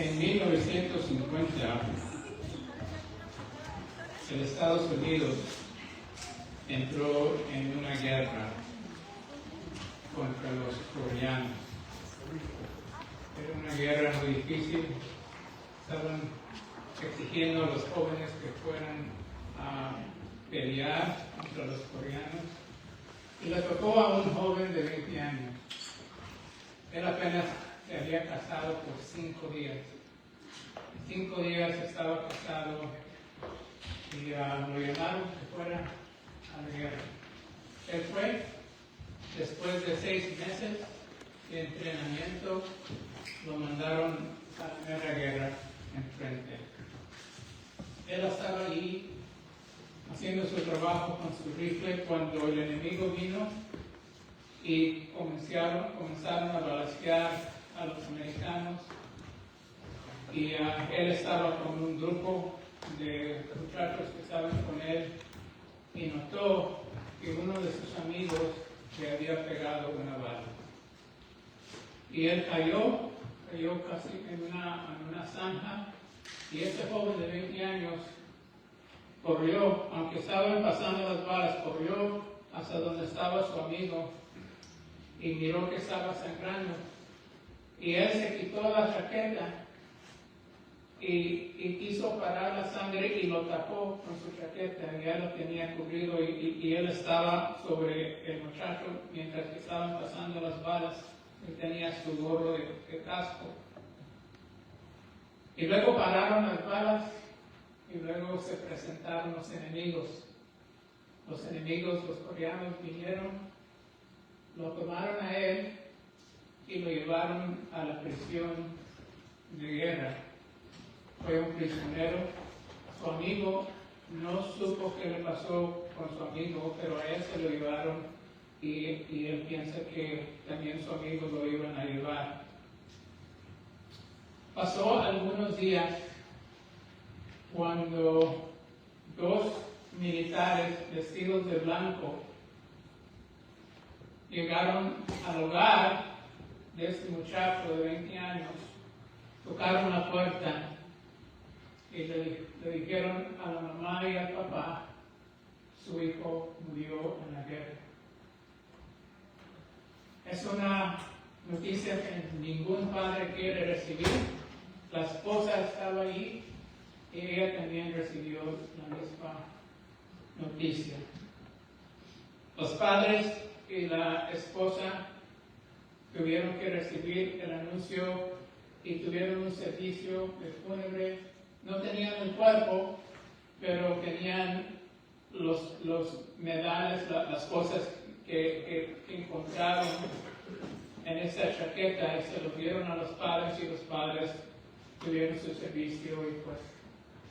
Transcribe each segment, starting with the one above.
En 1950, el Estados Unidos entró en una guerra contra los coreanos. Era una guerra muy difícil. Estaban exigiendo a los jóvenes que fueran a pelear contra los coreanos. Y le tocó a un joven de 20 años. Él apenas se había casado por 5 días. 5 días estaba casado y lo llamaron que fuera a la guerra. Él fue, después de 6 meses de entrenamiento, lo mandaron a la primera guerra enfrente. Él estaba allí haciendo su trabajo con su rifle cuando el enemigo vino y comenzaron a balacear a los americanos, y él estaba con un grupo de muchachos que estaban con él y notó que uno de sus amigos le había pegado una bala. Y él cayó casi en una zanja, y ese joven de 20 años corrió, aunque estaban pasando las balas, corrió hasta donde estaba su amigo y miró que estaba sangrando. Y él se quitó la chaqueta y quiso parar la sangre y lo tapó con su chaqueta, y ya lo tenía cubrido, y él estaba sobre el muchacho mientras que estaban pasando las balas. Él tenía su gorro de casco. Y luego pararon las balas, y luego se presentaron los enemigos. Los enemigos, los coreanos, vinieron, lo tomaron a él y lo llevaron a la prisión de guerra. Fue un prisionero. Su amigo no supo qué le pasó con su amigo, pero a él se lo llevaron, y él piensa que también su amigo lo iban a llevar. Pasó algunos días cuando 2 militares vestidos de blanco llegaron al hogar de este muchacho de 20 años, tocaron la puerta y le dijeron a la mamá y al papá: su hijo murió en la guerra. Es una noticia que ningún padre quiere recibir. La esposa estaba allí y ella también recibió la misma noticia. Los padres y la esposa tuvieron que recibir el anuncio y tuvieron un servicio de fúnebre. No tenían el cuerpo, pero tenían los medales, las cosas que encontraron en esa chaqueta, y se lo dieron a los padres, y los padres tuvieron su servicio y pues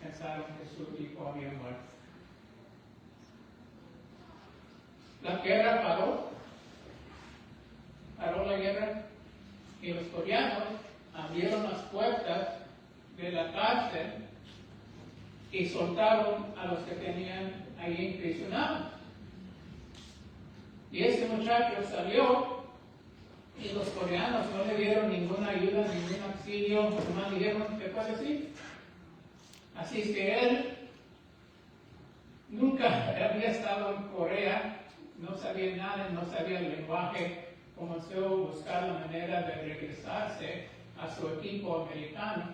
pensaron que su hijo había muerto. La guerra paró la guerra, y los coreanos abrieron las puertas de la cárcel y soltaron a los que tenían ahí imprisionados. Y ese muchacho salió, y los coreanos no le dieron ninguna ayuda, ningún auxilio, nomás dijeron que fue así. Así es que él nunca había estado en Corea, no sabía nada, no sabía el lenguaje, comenzó a buscar la manera de regresarse a su equipo americano,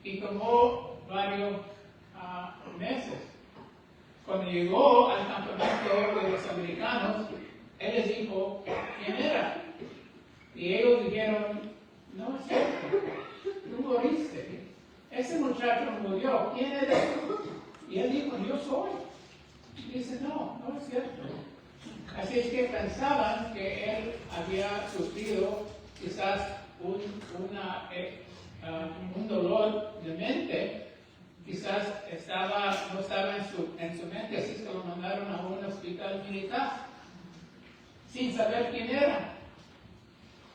y tomó varios meses. Cuando llegó al campamento de los americanos, él les dijo quién era, y ellos dijeron: no es cierto, tú moriste, ese muchacho murió, ¿quién eres? Y él dijo: yo soy. Y dice: no es cierto. Así es que pensaban que él había sufrido quizás un dolor de mente, quizás no estaba en su mente, así es que lo mandaron a un hospital militar sin saber quién era.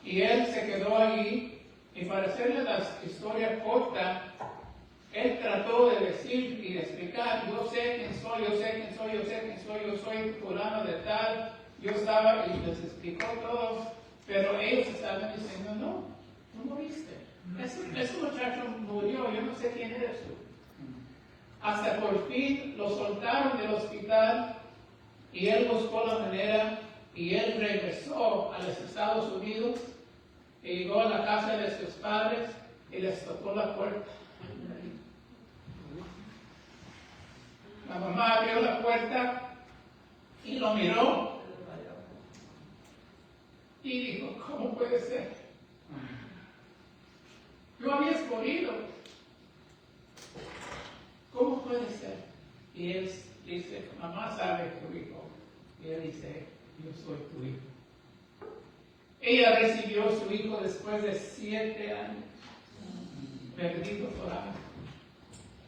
Y él se quedó allí, y para hacerle la historia corta, él trató de decir y de explicar: yo sé quién soy, yo sé quién soy, yo sé quién soy, yo soy fulano de tal, yo estaba, y les explicó todo, pero ellos estaban diciendo: no, tú moriste. ese muchacho murió, yo no sé quién eres tú. Hasta por fin lo soltaron del hospital y él buscó la manera y él regresó a los Estados Unidos y llegó a la casa de sus padres y les tocó la puerta. La mamá abrió la puerta y lo miró y dijo, ¿cómo puede ser? No habías morido. ¿Cómo puede ser? Y él dice, mamá sabe tu hijo. Y él dice, yo soy tu hijo. Ella recibió a su hijo después de 7 años, perdido por años.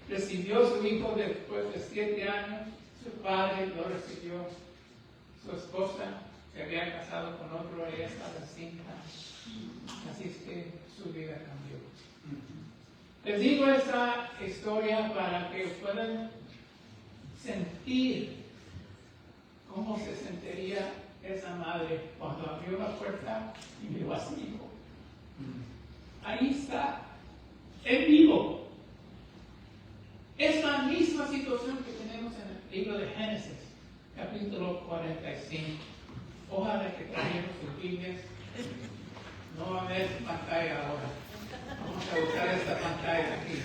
Recibió a su hijo después de 7 años, su padre lo recibió, su esposa se había casado con otro, ella estaba encinta. Así es que su vida cambió. Les digo esta historia para que puedan sentir cómo se sentiría esa madre cuando abrió la puerta y vio a su hijo. Ahí está, él vivo. Es la misma situación que tenemos en el libro de Génesis, capítulo 45. Ojalá que traigamos sus Biblias. No va a haber pantalla ahora. Vamos a usar esta pantalla aquí.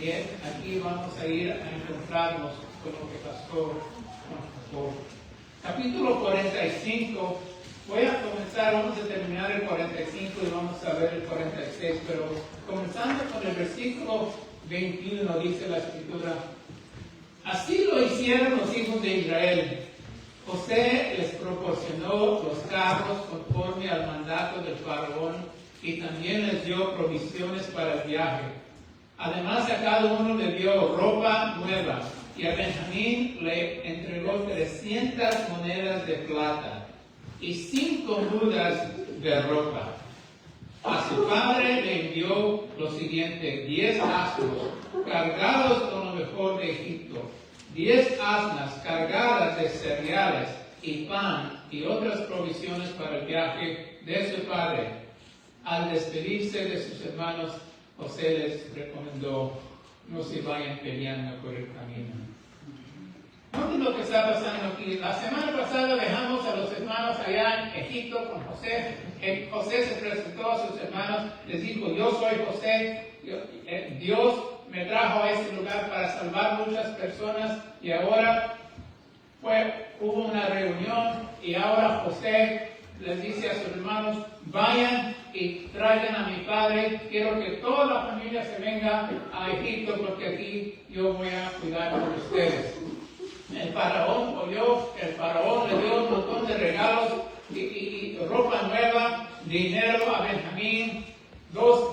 Bien, aquí vamos a ir a encontrarnos con lo que pasó con Jacob. Capítulo 45. Voy a comenzar, vamos a terminar el 45 y vamos a ver el 46, pero comenzando con el versículo 21 dice la Escritura: así lo hicieron los hijos de Israel. José les proporcionó los carros conforme al mandato del faraón y también les dio provisiones para el viaje. Además a cada uno le dio ropa nueva y a Benjamín le entregó 300 monedas de plata y 5 mudas de ropa. A su padre le envió lo siguiente: 10 asnos cargados con lo mejor de Egipto, 10 asnas cargadas de cereales y pan y otras provisiones para el viaje de su padre. Al despedirse de sus hermanos, José les recomendó: no se vayan peleando por el camino. Noten lo que está pasando aquí. La semana pasada dejamos a los hermanos allá en Egipto con José. José se presentó a sus hermanos, les dijo: yo soy José, Dios me trajo a este lugar para salvar muchas personas, y ahora hubo una reunión y ahora José les dice a sus hermanos: vayan y traigan a mi padre, quiero que toda la familia se venga a Egipto porque aquí yo voy a cuidar por ustedes. El faraón oyó, el faraón le dio un montón de regalos y ropa nueva, dinero a Benjamín,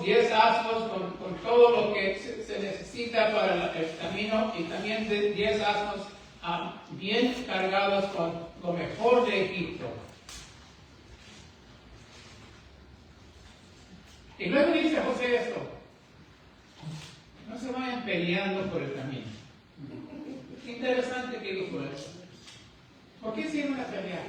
10 asnos con todo lo que se necesita para el camino, y también 10 asnos bien cargados con lo mejor de Egipto. Y luego dice José esto: no se vayan peleando por el camino. Qué interesante que dijo eso. ¿Por qué se iban a pelear?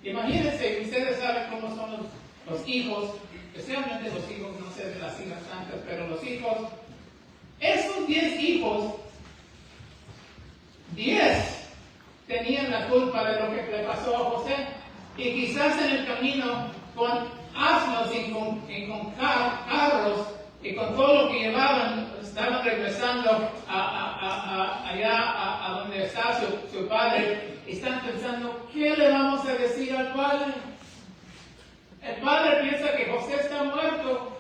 Imagínense, ustedes saben cómo son los hijos, especialmente los hijos, no sé de las hijas tantas, pero los hijos, esos 10 hijos, 10 tenían la culpa de lo que le pasó a José, y quizás en el camino con asnos y con carros y con todo lo que llevaban, estaban regresando allá a donde está su padre, y están pensando: ¿qué le vamos a decir al padre? El padre piensa que José está muerto,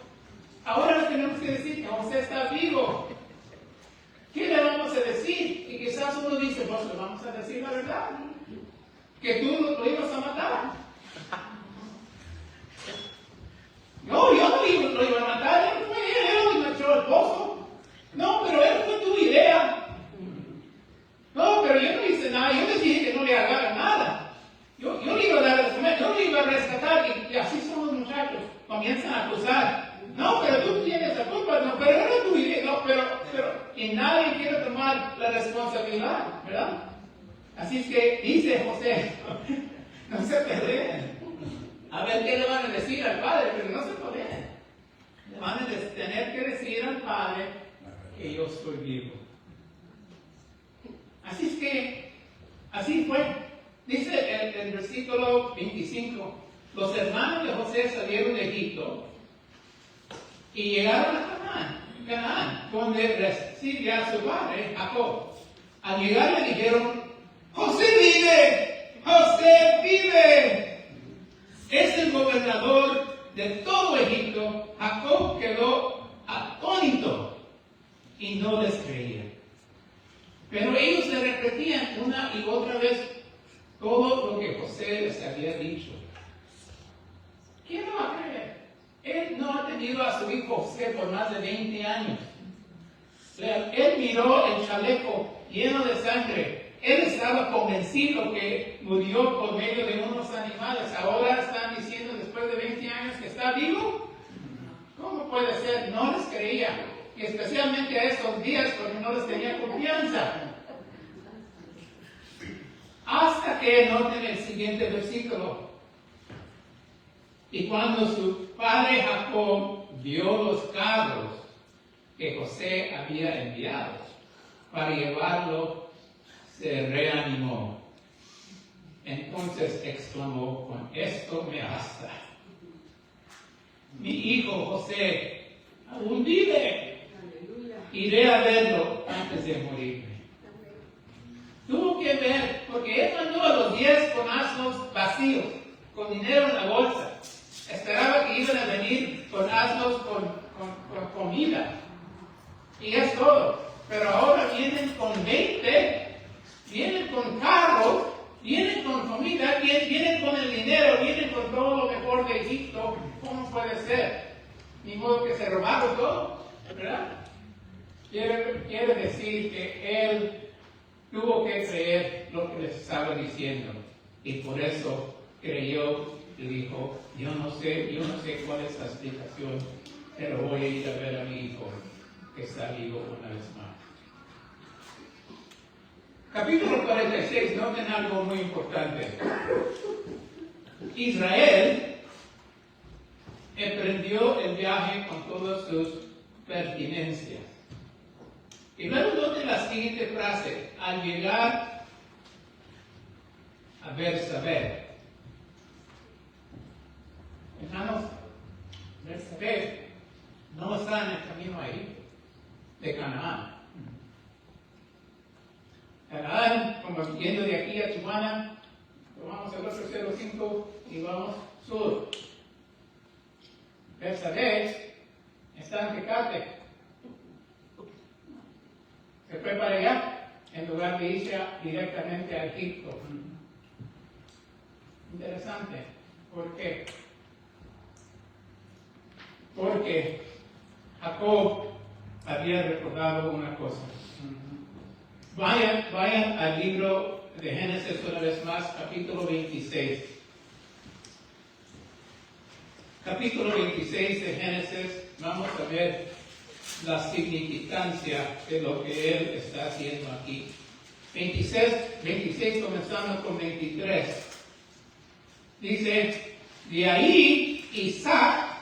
ahora tenemos que decir que José está vivo. ¿Qué le vamos a decir? Y quizás uno dice: pues le vamos a decir la verdad, que tú lo ibas a matar. No, yo no lo iba a matar, él fue él me echó al pozo. No, pero él fue tu idea. No, pero yo no hice nada, yo les dije que no le hagan nada. Yo le iba a dar de comer, yo le iba a rescatar, y así son los muchachos, comienzan a acusar. No, pero tú tienes la culpa, no, pero era tu idea, no, pero, y nadie quiere tomar la responsabilidad, ¿verdad? Así es que dice José: no se peleen. A ver qué le van a decir al padre, pero no se peleen. que yo estoy vivo. Así es que, así fue. Dice el versículo 25, los hermanos de José salieron de Egipto y llegaron a Canaán, donde residía a su padre, Jacob. Al llegar le dijeron, ¡José vive! ¡José vive! Es el gobernador de todo Egipto. Jacob quedó atónito y no les creía. Pero ellos le repetían una y otra vez todo lo que José les había dicho. ¿Quién no va a creer? Él no ha tenido a su hijo José por más de 20 años. Él miró el chaleco lleno de sangre. Él estaba convencido que murió por medio de unos animales. Ahora están diciendo después de 20 años que está vivo. ¿Cómo puede ser? No les creía. Y especialmente a estos días porque no les tenía confianza. Hasta que noten el siguiente versículo. Y cuando su padre Jacob vio los carros que José había enviado para llevarlo, se reanimó. Entonces exclamó, con esto me basta. Mi hijo José aún vive. Iré a verlo antes de morirme. Tuvo que ver, porque él mandó a los 10 con asnos vacíos, con dinero en la bolsa. Esperaba que iban a venir con asnos con comida. Y es todo. Pero ahora vienen con 20, vienen con carros, vienen con comida, vienen con el dinero, vienen con todo lo mejor de Egipto. ¿Cómo puede ser? Ni modo que se robaron todo, ¿verdad? Quiere decir que él tuvo que creer lo que les estaba diciendo. Y por eso creyó y dijo, yo no sé cuál es la explicación, pero voy a ir a ver a mi hijo que está vivo una vez más. Capítulo 46, noten algo muy importante. Israel emprendió el viaje con todas sus pertinencias. Y luego noten la siguiente frase, al llegar a Bersabé. Hermanos, Bersabé no está en el camino ahí de Canaán. Canaán, como yendo de aquí a Tijuana, tomamos el otro 05 y vamos sur. Bersabé está en Tecate. Se fue para allá en lugar de irse directamente a Egipto. Interesante. ¿Por qué? Porque Jacob había recordado una cosa. Vayan al libro de Génesis una vez más, capítulo 26. Capítulo 26 de Génesis, vamos a ver la significancia de lo que él está haciendo aquí. 26 comenzando con 23. Dice, de ahí Isaac,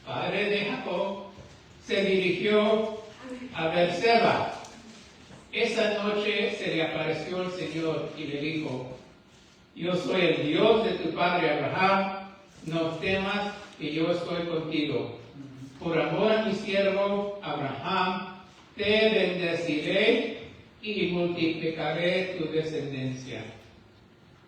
padre de Jacob, se dirigió a Berseba. Esa noche se le apareció el Señor y le dijo, yo soy el Dios de tu padre Abraham, no temas que yo estoy contigo. Por amor a mi siervo Abraham, te bendeciré y multiplicaré tu descendencia.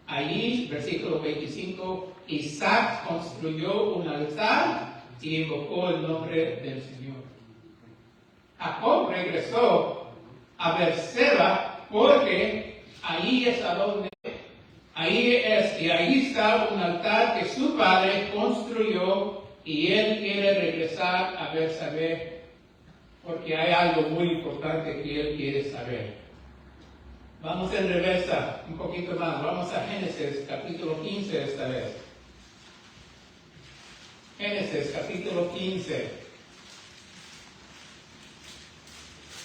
Allí, versículo 25, Isaac construyó un altar y invocó el nombre del Señor. Jacob regresó a Berseba porque ahí es a donde, ahí está un altar que su padre construyó y él quiere regresar a Bersabé porque hay algo muy importante que él quiere saber. Vamos en reversa un poquito más, vamos a Génesis capítulo 15 esta vez. Génesis capítulo 15.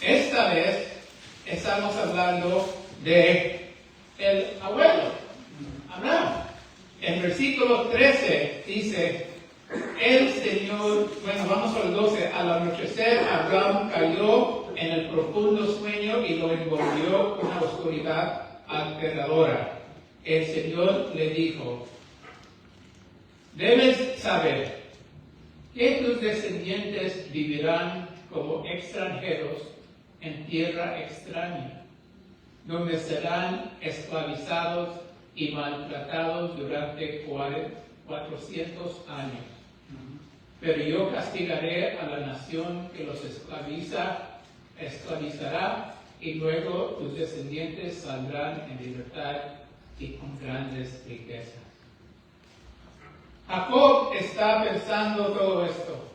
Esta vez estamos hablando de el abuelo, Abraham. En versículo 13 dice, el Señor, bueno, vamos al 12, al anochecer Abraham cayó en el profundo sueño y lo envolvió una oscuridad aterradora. El Señor le dijo: debes saber que tus descendientes vivirán como extranjeros en tierra extraña, donde serán esclavizados y maltratados durante 400 años. Pero yo castigaré a la nación que los esclavizará, y luego tus descendientes saldrán en libertad y con grandes riquezas. Jacob está pensando todo esto.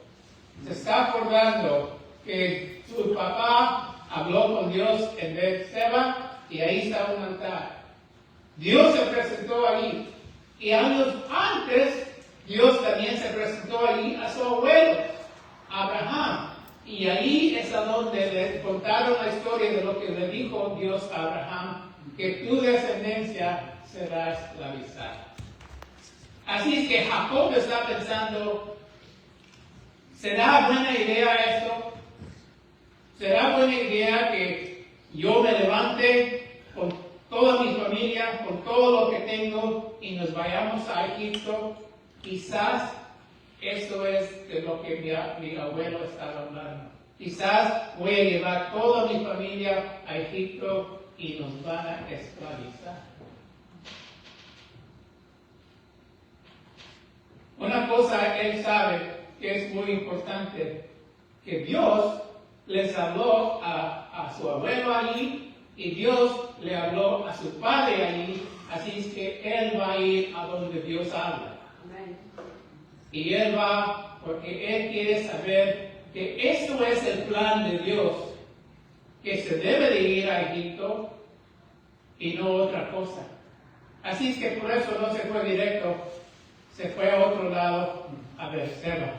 Se está acordando que su papá habló con Dios en Beerseba y ahí está un altar. Dios se presentó ahí. Y años antes, Dios también se presentó ahí a su abuelo, Abraham. Y ahí es a donde le contaron la historia de lo que le dijo Dios a Abraham, que tu descendencia será esclavizada. Así es que Jacob está pensando, ¿será buena idea esto? ¿Será buena idea que yo me levante con toda mi familia, con todo lo que tengo y nos vayamos a Egipto? Quizás eso es de lo que mi abuelo estaba hablando. Quizás voy a llevar toda mi familia a Egipto y nos van a esclavizar. Una cosa él sabe que es muy importante, que Dios les habló a su abuelo allí y Dios le habló a su padre allí, así es que él va a ir a donde Dios habla. Y él va porque él quiere saber que esto es el plan de Dios, que se debe de ir a Egipto y no otra cosa. Así es que por eso no se fue directo, se fue a otro lado, a Beerseba.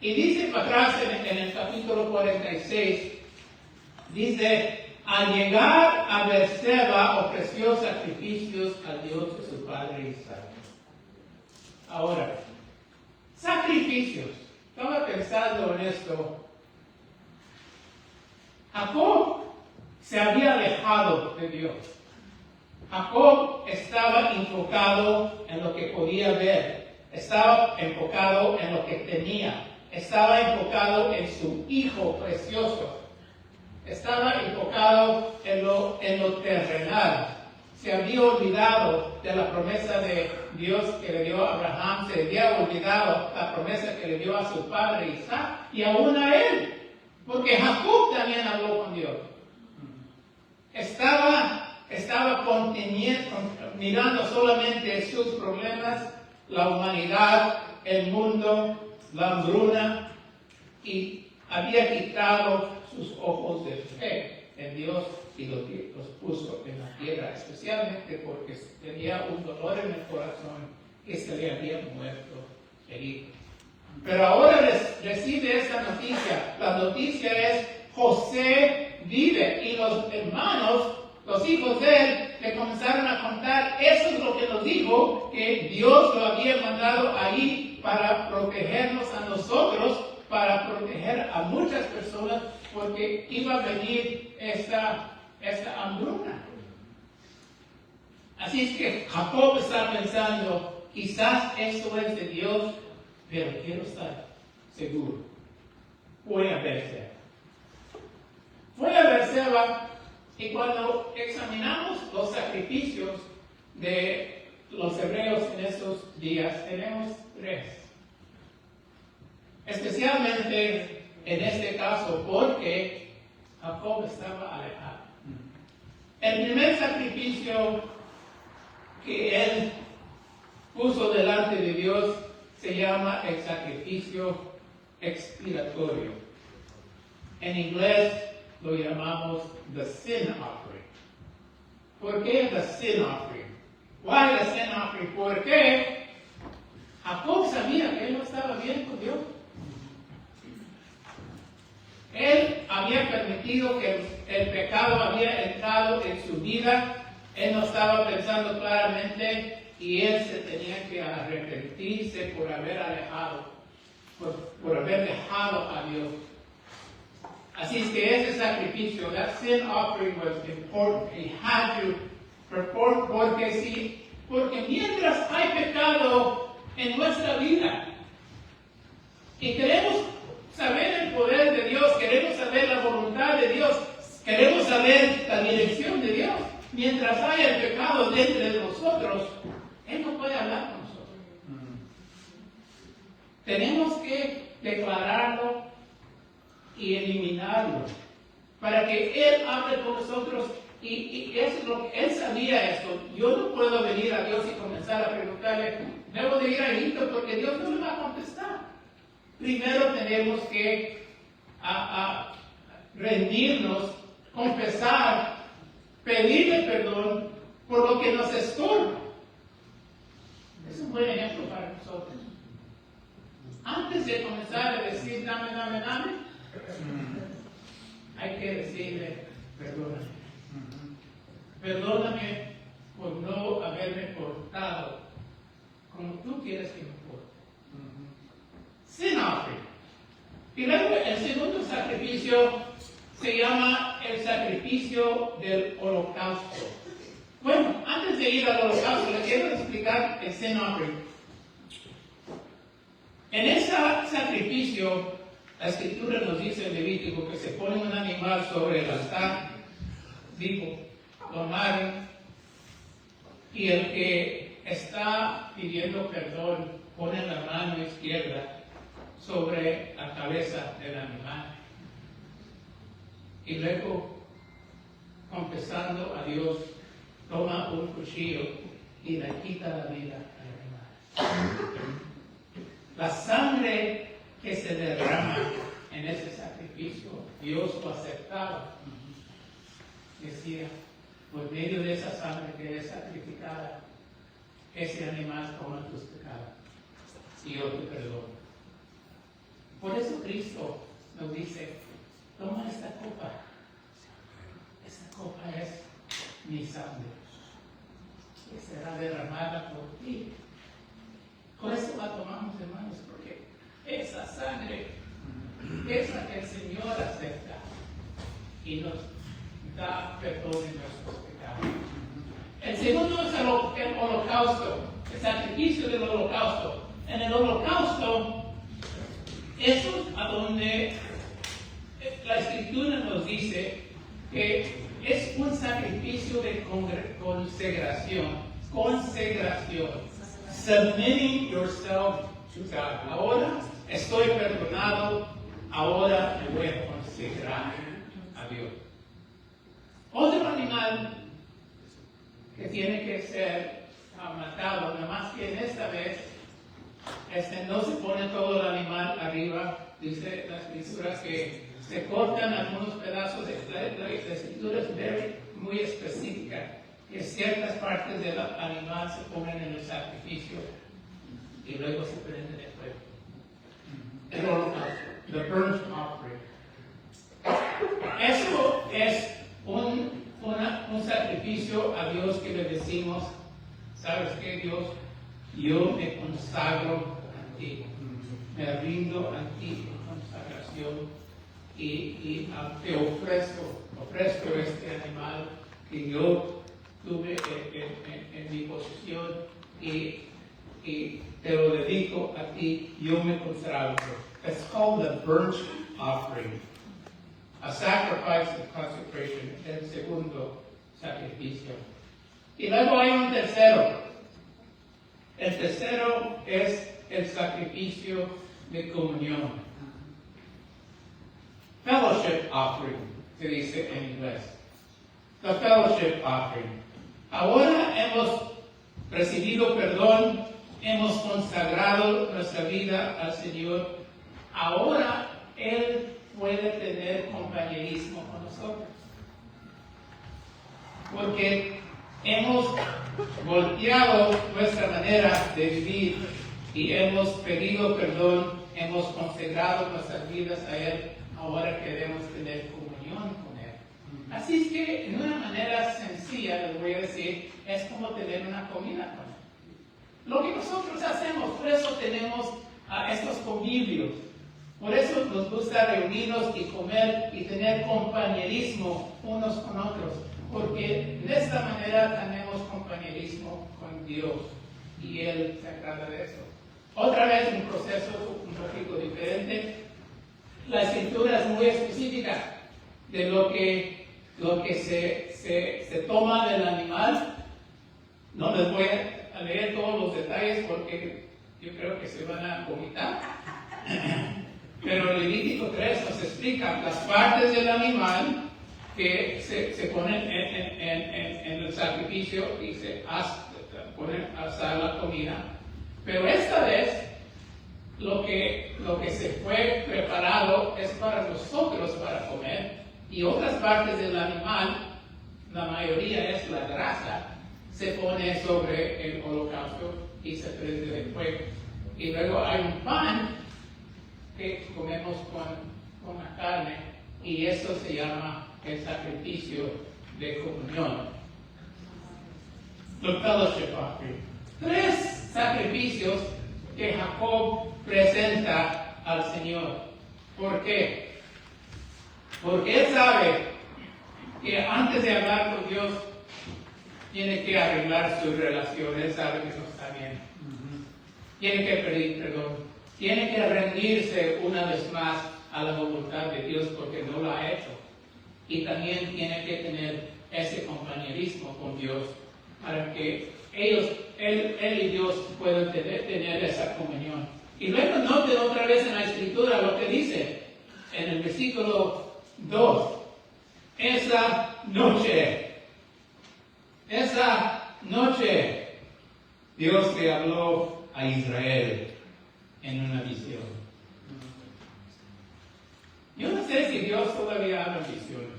Y dice para atrás en el capítulo 46, dice: al llegar a Beerseba ofreció sacrificios al Dios de su padre Isaac. Ahora, sacrificios. Estaba pensando en esto. Jacob se había alejado de Dios. Jacob estaba enfocado en lo que podía ver. Estaba enfocado en lo que tenía. Estaba enfocado en su hijo precioso. Estaba enfocado en lo terrenal. Se había olvidado de la promesa de Dios que le dio a Abraham, se había olvidado la promesa que le dio a su padre Isaac y aún a él, porque Jacob también habló con Dios. Estaba mirando solamente sus problemas, la humanidad, el mundo, la hambruna, y había quitado sus ojos de fe en Dios y los puso en la tierra, especialmente porque tenía un dolor en el corazón que se le había muerto el hijo. Pero ahora recibe esta noticia. La noticia es: José vive, y los hermanos, los hijos de él, le comenzaron a contar: eso es lo que nos dijo, que Dios lo había mandado ahí para protegernos a nosotros, para proteger a muchas personas, porque iba a venir esta hambruna. Así es que Jacob está pensando: quizás esto es de Dios, pero quiero estar seguro. Voy a Beerseba. Fue a Beerseba, y cuando examinamos los sacrificios de los hebreos en esos días, tenemos 3. Especialmente en este caso, porque Jacob estaba alejado. El primer sacrificio que él puso delante de Dios se llama el sacrificio expiatorio. En inglés lo llamamos the sin offering. ¿Por qué the sin offering? Why the sin offering? Porque Jacob sabía que él no estaba bien con Dios. Él había permitido que el pecado había entrado en su vida. Él no estaba pensando claramente y él se tenía que arrepentirse por haber alejado, por haber dejado a Dios. Así es que ese sacrificio, that sin offering was important. He had to perform, porque mientras hay pecado en nuestra vida y queremos saber el poder de Dios, queremos saber la voluntad de Dios, queremos saber la dirección de Dios, mientras haya el pecado dentro de nosotros, Él no puede hablar con nosotros. Tenemos que declararlo y eliminarlo para que Él hable con nosotros. Y eso es lo que Él sabía esto. Yo no puedo venir a Dios y comenzar a preguntarle, debo de ir a Egipto, porque Dios no me va a contestar. Primero tenemos que rendirnos, confesar, pedirle perdón por lo que nos estorba. Es un buen ejemplo para nosotros. Antes de comenzar a decir dame, hay que decirle perdóname. Perdóname por no haberme portado como tú quieres que me porte. Sin offering. Y luego el segundo sacrificio se llama el sacrificio del holocausto. Bueno, antes de ir al holocausto, les quiero explicar el sin offering. En ese sacrificio, la Escritura nos dice en Levítico que se pone un animal sobre el altar vivo, lo amarran, y el que está pidiendo perdón pone la mano izquierda sobre la cabeza del animal. Y luego, confesando a Dios, toma un cuchillo y le quita la vida al animal. La sangre que se derrama en ese sacrificio, Dios lo aceptaba. Decía, por medio de esa sangre que es sacrificada, ese animal toma tus pecados y yo te perdono. Por eso Cristo nos dice, toma esta copa. Esta copa es mi sangre, que será derramada por ti. Por eso la tomamos, hermanos, porque esa sangre es la que el Señor acepta y nos da perdón de nuestros pecados. El segundo es el holocausto, el sacrificio del holocausto. En el holocausto, eso es a donde la Escritura nos dice que es un sacrificio de consagración. Submitting yourself to God. Ahora estoy perdonado, ahora me voy a consagrar a Dios. Otro animal que tiene que ser matado, nada más que en esta vez no se pone todo el animal arriba. Dice la Escritura que se cortan algunos pedazos. La Escritura es muy específica, que ciertas partes del animal se ponen en el sacrificio y luego se prenden el fuego. El holocausto, the burnt offering. Eso es un sacrificio a Dios que le decimos, ¿sabes qué, Dios? Yo me consagro a ti, me rindo a ti en consagración y te ofrezco este animal que yo tuve en mi posesión y te lo dedico a ti, yo me consagro. It's called the burnt offering, a sacrifice of consecration, el segundo sacrificio. Y luego hay un tercero. El tercero es el sacrificio de comunión. Fellowship offering, se dice en inglés. The fellowship offering. Ahora hemos recibido perdón, hemos consagrado nuestra vida al Señor. Ahora Él puede tener compañerismo con nosotros. Porque hemos volteado nuestra manera de vivir y hemos pedido perdón, hemos consagrado nuestras vidas a Él. Ahora queremos tener comunión con Él. Así es que, en una manera sencilla, les voy a decir, es como tener una comida con Él. Lo que nosotros hacemos, por eso tenemos estos convivios. Por eso nos gusta reunirnos y comer y tener compañerismo unos con otros, porque de esta manera tenemos compañerismo con Dios y Él se agrada de eso. Otra vez un proceso un poquito diferente. La escritura es muy específica de lo que se toma del animal. No les voy a leer todos los detalles porque yo creo que se van a vomitar. Pero Levítico 3 nos explica las partes del animal que se ponen en el sacrificio y se ponen a asar la comida. Pero esta vez lo que se fue preparado es para nosotros para comer, y otras partes del animal, la mayoría es la grasa, se pone sobre el holocausto y se prende de fuego. Y luego hay un pan que comemos con la carne, y eso se llama el sacrificio de comunión. The fellowship offering. 3 sacrificios que Jacob presenta al Señor. ¿Por qué? Porque él sabe que antes de hablar con Dios tiene que arreglar su relación. Él sabe que no está bien. Tiene que pedir perdón. Tiene que rendirse una vez más a la voluntad de Dios porque no lo ha hecho. Y también tiene que tener ese compañerismo con Dios para que él y Dios puedan tener esa comunión. Y luego noten otra vez en la Escritura lo que dice en el versículo 2. Esa noche Dios le habló a Israel en una visión. Yo no sé si Dios todavía habla en visiones.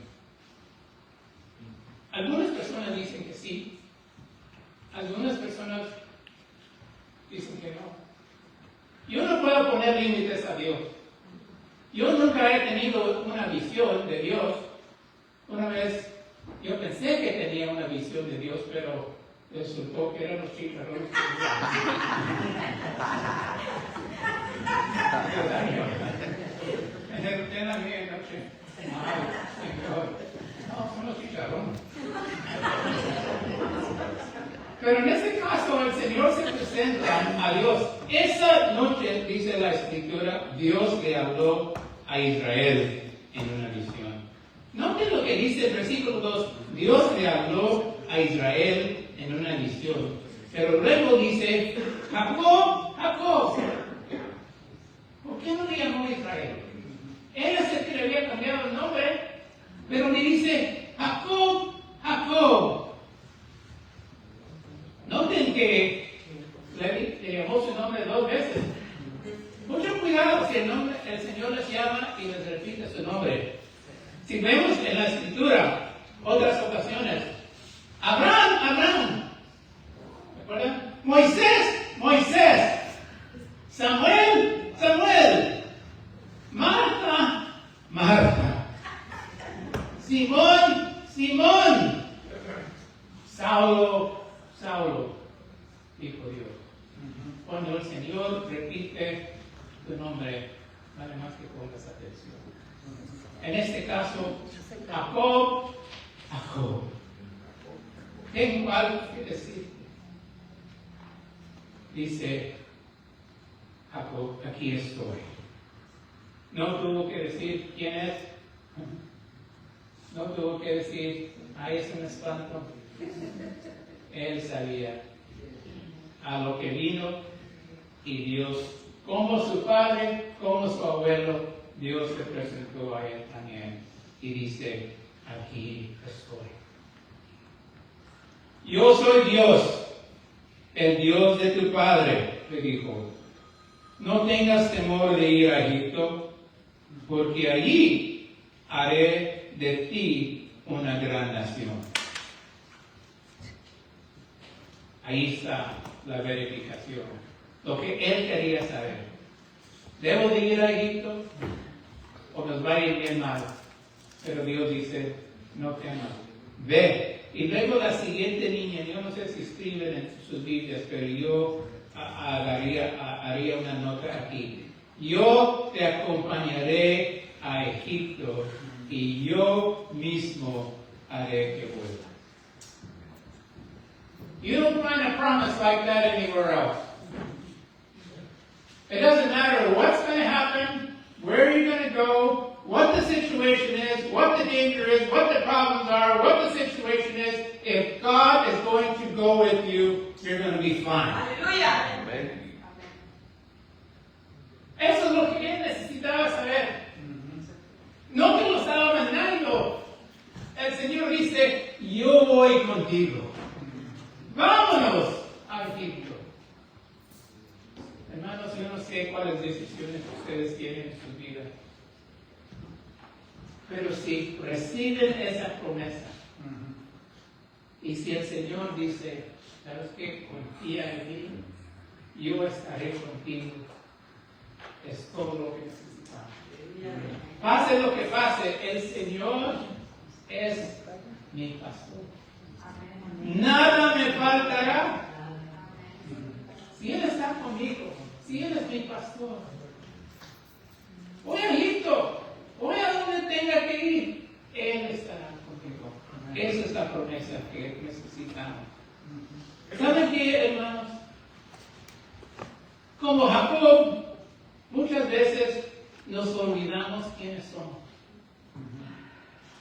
Algunas personas dicen que sí. Algunas personas dicen que no. Yo no puedo poner límites a Dios. Yo nunca he tenido una visión de Dios. Una vez yo pensé que tenía una visión de Dios, pero resultó que eran los chicharrones. Me derroté en la medianoche. Ay, Señor. No, son los chicharrones. Pero en este caso el Señor se presenta a Dios. Esa noche, dice la Escritura, Dios le habló a Israel en una visión. Noten lo que dice el versículo 2. Dios le habló a Israel en una visión. Pero luego dice, Jacob, Jacob. ¿Por qué no le llamó Israel? Él es el que le había cambiado el nombre. Pero le dice, Jacob, Jacob. Noten que le llamó su nombre 2 veces. Mucho cuidado si el Señor les llama y les repite su nombre. Si vemos en la Escritura otras ocasiones, Abraham, Abraham. ¿Recuerdan? Moisés, Moisés. Samuel, Samuel. Marta, Marta. Simón, Simón. Saulo, Saulo, dijo Dios. Cuando el Señor repite tu nombre, vale más que pongas atención. En este caso, Jacob, Jacob. Tengo algo que decir. Dice Jacob, aquí estoy. No tuvo que decir quién es. No tuvo que decir, ay, es un espanto. Él sabía a lo que vino, y Dios, como su padre, como su abuelo, Dios se presentó a él también y dice, aquí estoy. Yo soy Dios, el Dios de tu padre, le dijo. No tengas temor de ir a Egipto, porque allí haré de ti una gran nación. Ahí está la verificación. Lo que él quería saber. ¿Debo de ir a Egipto? ¿O nos va a ir bien mal? Pero Dios dice, no temas. Ve. Y luego la siguiente línea, yo no sé si escriben en sus Biblias, pero yo haría una nota aquí. yo te acompañaré a Egipto y yo mismo haré que vuelvas. You don't find a promise like that anywhere else. It doesn't matter what's going to happen, where you're going to go, what the situation is, what the danger is, what the problems are, what the situation is. If God is going to go with you, you're going to be fine. Aleluya. Amén. Eso es lo que él necesitaba saber. No que lo estaba mandando. El Señor dice, yo voy contigo. Vámonos a Egipto. Hermanos, yo no sé cuáles decisiones ustedes tienen en su vida. Pero si reciben esa promesa, y si el Señor dice, ¿sabes qué? Confía en mí, yo estaré contigo. Es todo lo que necesitamos. Pase lo que pase, el Señor es mi pastor. Nada me faltará. Si Él está conmigo, si Él es mi pastor, voy a Egipto, voy a donde tenga que ir, Él estará conmigo. Esa es la promesa que necesitamos. ¿Saben qué, hermanos? Como Jacob, muchas veces nos olvidamos quiénes somos.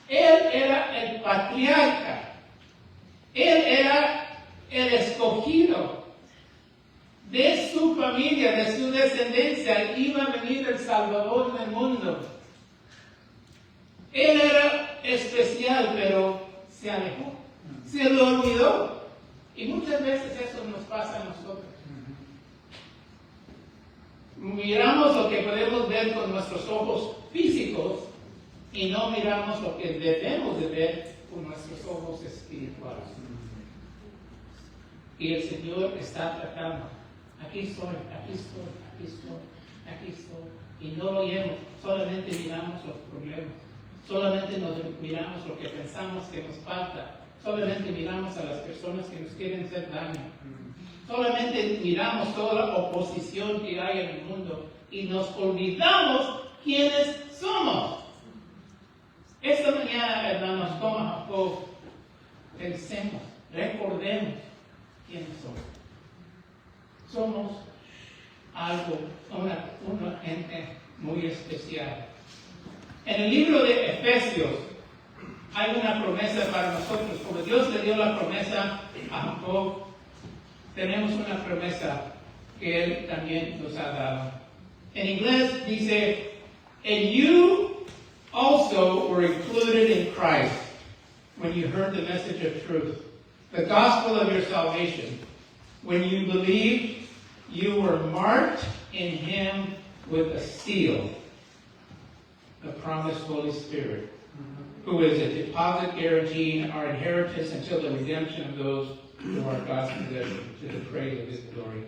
Él era el patriarca. Él era el escogido. De su familia, de su descendencia, iba a venir el Salvador del mundo. Él era especial, pero se alejó. Se lo olvidó. Y muchas veces eso nos pasa a nosotros. Miramos lo que podemos ver con nuestros ojos físicos y no miramos lo que debemos de ver con nuestros ojos espirituales. Y el Señor está tratando. Aquí estoy, aquí estoy, aquí estoy, aquí estoy. Y no lo oímos, solamente miramos los problemas. Solamente nos miramos lo que pensamos que nos falta. Solamente miramos a las personas que nos quieren hacer daño. Solamente miramos toda la oposición que hay en el mundo y nos olvidamos quiénes somos. Esta mañana, hermanos, como Jacob, pensemos, recordemos quiénes somos. Somos algo, una gente muy especial. En el libro de Efesios hay una promesa para nosotros. Como Dios le dio la promesa a Jacob, tenemos una promesa que Él también nos ha dado. En inglés dice, and you also were included in Christ when you heard the message of truth, the gospel of your salvation. When you believed, you were marked in Him with a seal, the promised Holy Spirit, who is a deposit guaranteeing our inheritance until the redemption of those who are God's possession, to the praise of His glory.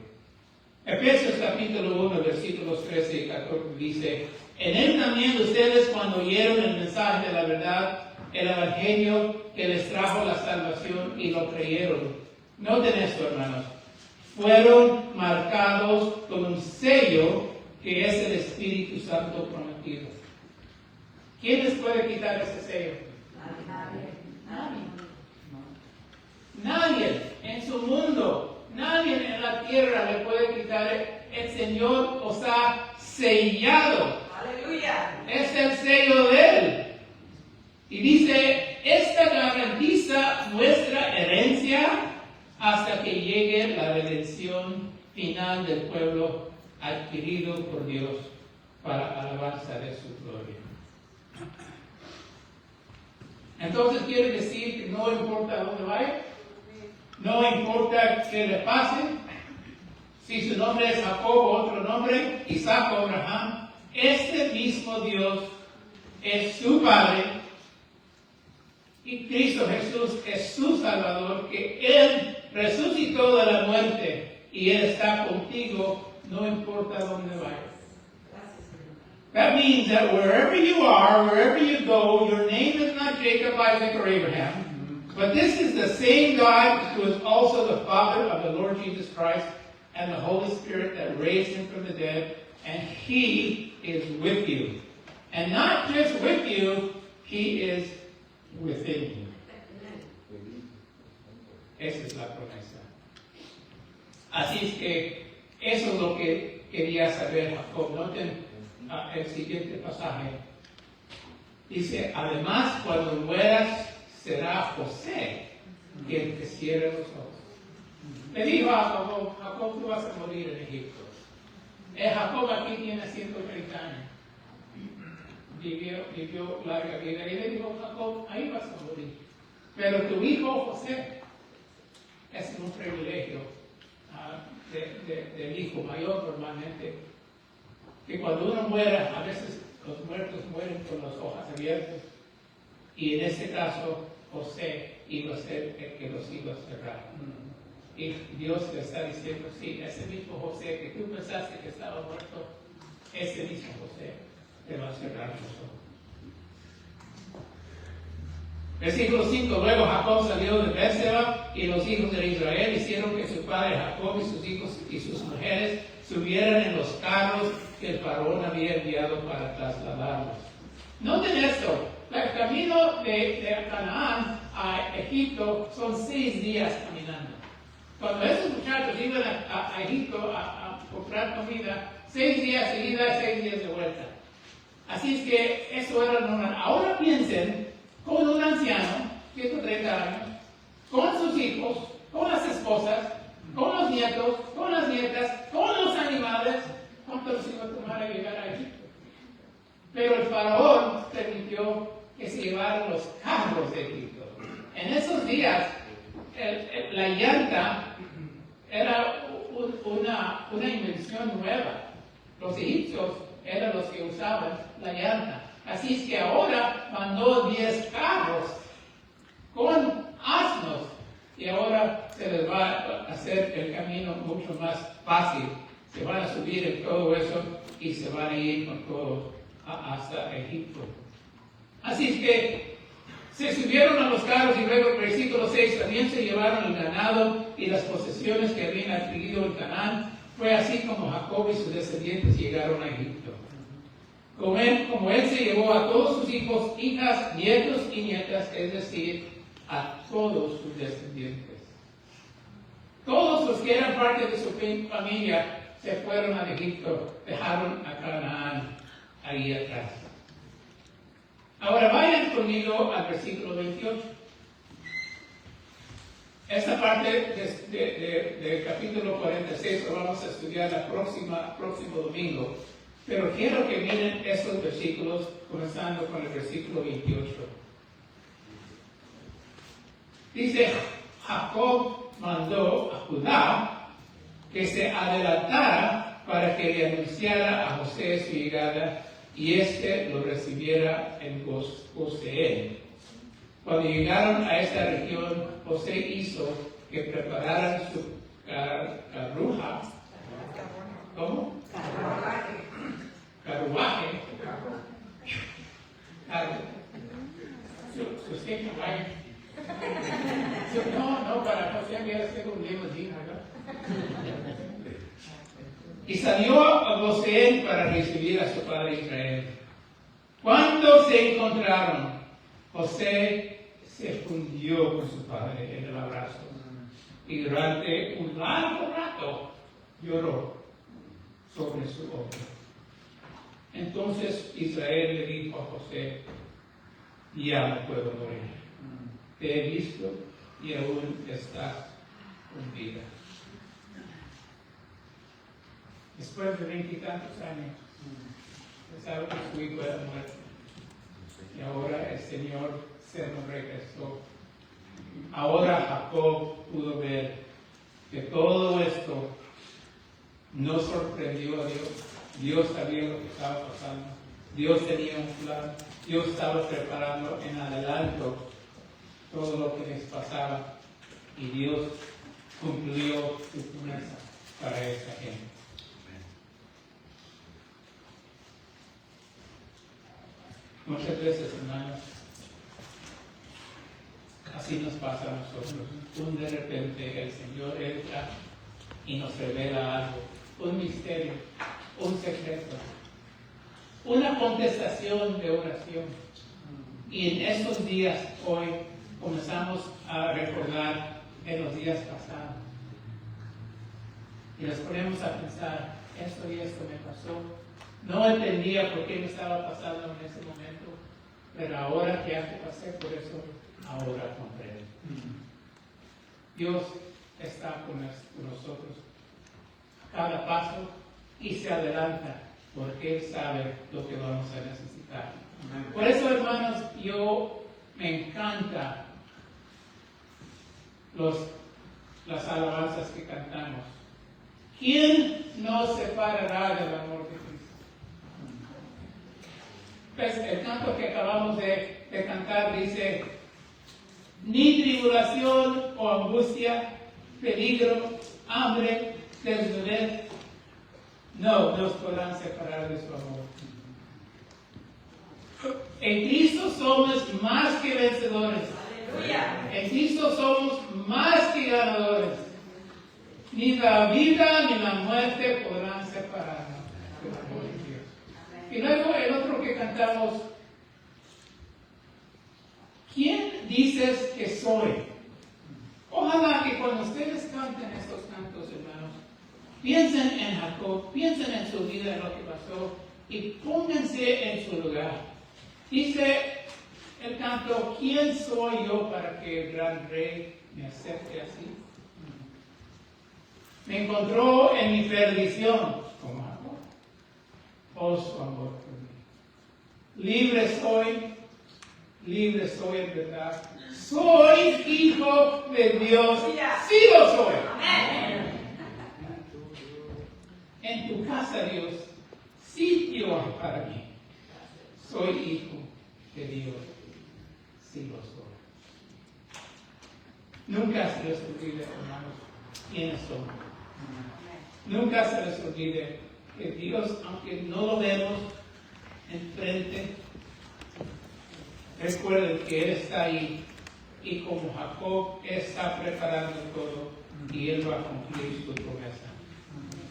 Efesios capítulo 1, versículos 13 y 14 dice, en Él también ustedes cuando oyeron el mensaje de la verdad, el evangelio que les trajo la salvación y lo creyeron. Noten esto, hermanos. Fueron marcados con un sello que es el Espíritu Santo prometido. ¿Quién les puede quitar ese sello? Nadie en su mundo, nadie en la tierra le puede quitar. El Señor os ha sellado. Aleluya. Es el sello de Él. Y dice, esta garantiza nuestra herencia hasta que llegue la redención final del pueblo adquirido por Dios para alabanza de su gloria. Entonces quiere decir que no importa dónde vaya, no importa qué le pase, si su nombre es Jacob o otro nombre, Isaac o Abraham, este mismo Dios es su Padre y Cristo Jesús es su Salvador, que Él resucitó de la muerte y Él está contigo, no importa dónde vayas. That means that wherever you are, wherever you go, your name is not Jacob, Isaac, or Abraham, but this is the same God who is also the Father of the Lord Jesus Christ and the Holy Spirit that raised Him from the dead, and He is with you. And not just with you, He is within you. Esa es la promesa. Así es que eso es lo que quería saber Jacob. Noten el siguiente pasaje. Dice, además, cuando mueras, será José quien te cierre los ojos. Le dijo a Jacob, Jacob, tú vas a morir en Egipto. Jacob aquí tiene 130 años. Vivió larga vida. Y le dijo, Jacob, ahí vas a morir. Pero tu hijo José es un privilegio del hijo mayor normalmente. Que cuando uno muera, a veces los muertos mueren con las hojas abiertas. Y en este caso, José iba a ser el que los iba a cerrar. Y Dios le está diciendo, sí, ese mismo José que tú pensaste que estaba muerto, ese mismo José te va a cerrar los ojos. Versículo 5, luego Jacob salió de Berseba y los hijos de Israel hicieron que su padre Jacob y sus hijos y sus mujeres subieran en los carros que el faraón había enviado para trasladarlos. Noten esto, el camino de Canaán a Egipto son 6 días caminando. Cuando esos muchachos iban a Egipto a comprar comida, 6 días de ida y 6 días de vuelta. Así es que eso era normal. Ahora piensen con un anciano, 130 años, con sus hijos, con las esposas, con los nietos, con las nietas, con los animales, ¿cuánto les iba a tomar a llegar a Egipto? Pero el faraón permitió que se llevaran los carros de Egipto. En esos días, la llanta era una invención nueva. Los egipcios eran los que usaban la llanta. Así es que ahora mandó 10 carros con asnos y ahora se les va a hacer el camino mucho más fácil. Se van a subir en todo eso y se van a ir con todo hasta Egipto. Así es que se subieron a los carros y luego el versículo 6 también se llevaron el ganado y las posesiones que habían adquirido en Canaán. Fue así como Jacob y sus descendientes llegaron a Egipto. Como él se llevó a todos sus hijos, hijas, nietos y nietas, es decir, a todos sus descendientes. Todos los que eran parte de su familia se fueron a Egipto, dejaron a Canaán ahí atrás. Ahora vayan conmigo al versículo 28. Esta parte del capítulo 46 lo vamos a estudiar el próximo domingo. Pero quiero que miren estos versículos, comenzando con el versículo 28. Dice, Jacob mandó a Judá que se adelantara para que le anunciara a José su llegada y éste lo recibiera en Gosén. Cuando llegaron a esta región, José hizo que prepararan su carruaje. ¿Cómo? Carruaje. No, para José había sido un limusín, ¿verdad? Y salió a Gosén para recibir a su padre Israel. Cuando se encontraron, José se fundió con su padre en el abrazo. Y durante un largo rato lloró sobre su hombro. Entonces Israel le dijo a José, ya no puedo morir. Te he visto y aún estás con vida. Después de 20 y tantos años, pensaron que su hijo era muerto. Y ahora el Señor se nos regresó. Ahora Jacob pudo ver que todo esto no sorprendió a Dios. Dios sabía lo que estaba pasando. Dios tenía un plan. Dios estaba preparando en adelanto todo lo que les pasaba. Y Dios cumplió su promesa para esa gente. Muchas veces, hermanos, así nos pasa a nosotros. De repente el Señor entra y nos revela algo, un misterio, un secreto, una contestación de oración. Y en estos días, hoy, comenzamos a recordar en los días pasados. Y nos ponemos a pensar, esto y esto me pasó. No entendía por qué me estaba pasando en ese momento, pero ahora que ya pasé por eso, ahora comprendo. Dios está con nosotros a cada paso y se adelanta porque Él sabe lo que vamos a necesitar. Por eso, hermanos, me encanta las alabanzas que cantamos. ¿Quién nos separará del amor de Cristo? Pues el canto que acabamos de cantar dice: ni tribulación o angustia, peligro, hambre, desnudez, no nos podrán separar de su amor. En Cristo somos más que vencedores. ¡Aleluya! En Cristo somos más que ganadores. Ni la vida ni la muerte podrán separarnos del amor de Dios. Y luego el otro que cantamos: ¿quién dices que soy? Ojalá que cuando ustedes canten estos cantos, hermanos, piensen en Jacob, piensen en su vida, en lo que pasó, y pónganse en su lugar. Dice el canto: ¿quién soy yo para que el gran rey me acepte así? Me encontró en mi perdición, como Jacob. Oh, su amor por mí. Libre soy en verdad. Soy hijo de Dios. Sí lo soy. En tu casa, Dios, sitio para mí. Soy hijo de Dios. Sí lo soy. Nunca se les olvide, hermanos, quiénes somos. Nunca se les olvide que Dios, aunque no lo vemos enfrente, recuerden que Él está ahí, y como Jacob está preparando todo y Él va a cumplir su promesa.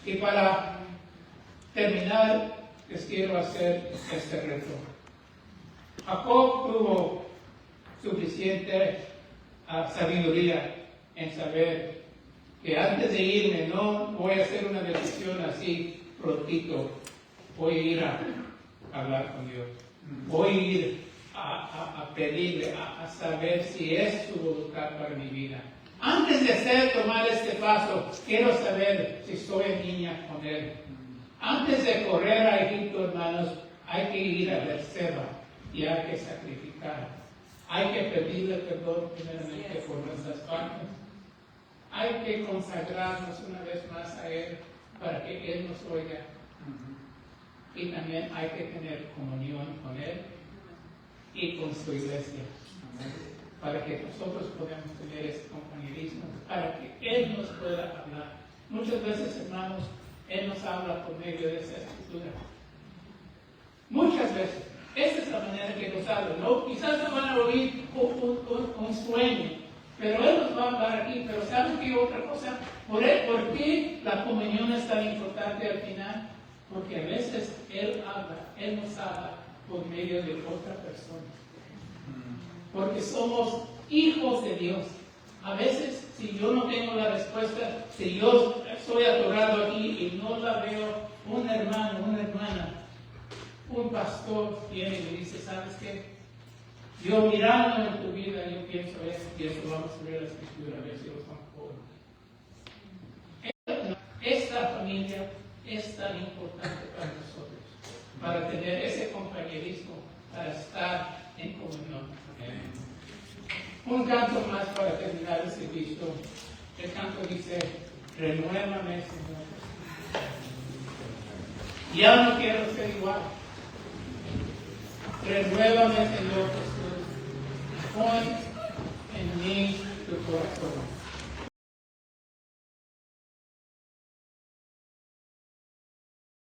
Y para terminar, les quiero hacer este reto. Jacob tuvo suficiente sabiduría en saber que antes de irme no voy a hacer una decisión así prontito. Voy a ir a hablar con Dios. Voy a ir a pedirle, a saber si es su voluntad para mi vida. Antes de tomar este paso, quiero saber si estoy en línea con Él. Antes de correr a Egipto, hermanos, hay que ir a Berseba y hay que sacrificar. Hay que pedirle perdón primeramente por nuestras faltas. Hay que consagrarnos una vez más a Él para que Él nos oiga. Y también hay que tener comunión con Él y con su iglesia, para que nosotros podamos tener ese compañerismo, para que Él nos pueda hablar. Muchas veces, hermanos, Él nos habla por medio de esa escritura. Muchas veces. Esa es la manera que nos habla, ¿no? Quizás nos van a oír un sueño, pero Él nos va a hablar aquí. Pero ¿saben qué otra cosa? ¿Por qué la comunión es tan importante al final? Porque a veces Él nos habla por medio de otra persona. Porque somos hijos de Dios. A veces, si yo no tengo la respuesta, si yo estoy atorado aquí y no la veo, un hermano, una hermana, un pastor viene y me dice: ¿sabes qué? Yo mirando en tu vida, yo pienso esto y esto. Vamos a ver la escritura, a ver si lo conforme. Esta familia es tan importante para nosotros, para tener ese compañerismo, para estar en comunión con Él. Un canto más para terminar el servicio. El canto dice: renuévame, Señor. Ya no quiero ser igual. Renuévame, Señor Jesús. Pon en mí tu corazón.